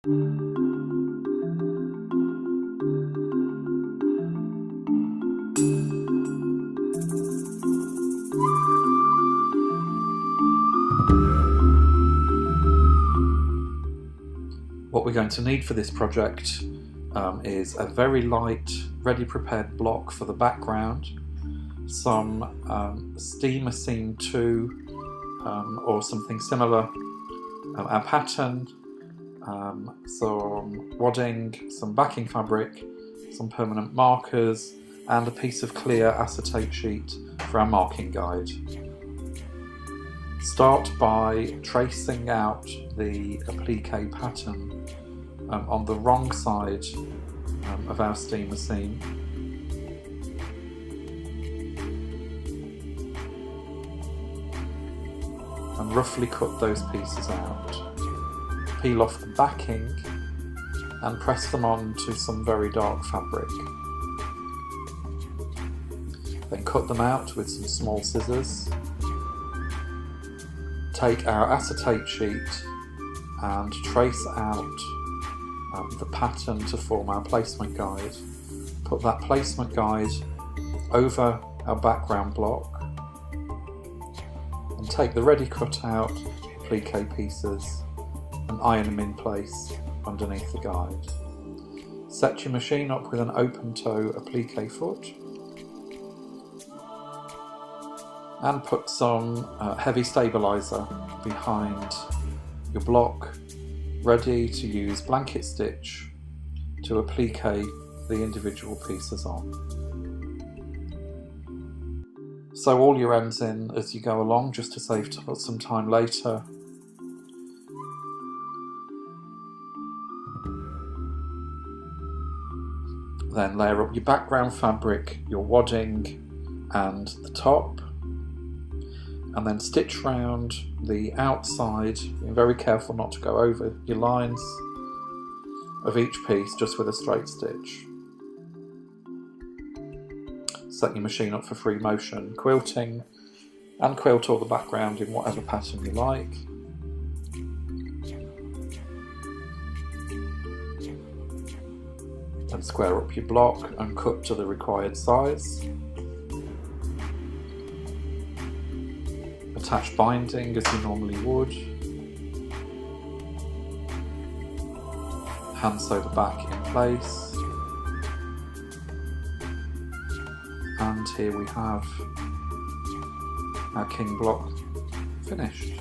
What we're going to need for this project is a very light, ready prepared block for the background, some steamer scene 2 or something similar, our pattern, some wadding, some backing fabric, some permanent markers, and a piece of clear acetate sheet for our marking guide. Start by tracing out the appliqué pattern on the wrong side of our steamer seam. And roughly cut those pieces out. Peel off the backing and press them onto some very dark fabric. Then cut them out with some small scissors. Take our acetate sheet and trace out the pattern to form our placement guide. Put that placement guide over our background block and take the ready cut out appliqué pieces and iron them in place underneath the guide. Set your machine up with an open toe appliqué foot and put some heavy stabiliser behind your block, ready to use blanket stitch to appliqué the individual pieces on. Sew all your ends in as you go along, just to save some time later. Then layer up your background fabric, your wadding and the top, and then stitch round the outside, being very careful not to go over your lines of each piece, just with a straight stitch. Set your machine up for free motion quilting and quilt all the background in whatever pattern you like. Then square up your block and cut to the required size. Attach binding as you normally would. Hand sew the back in place. And here we have our king block finished.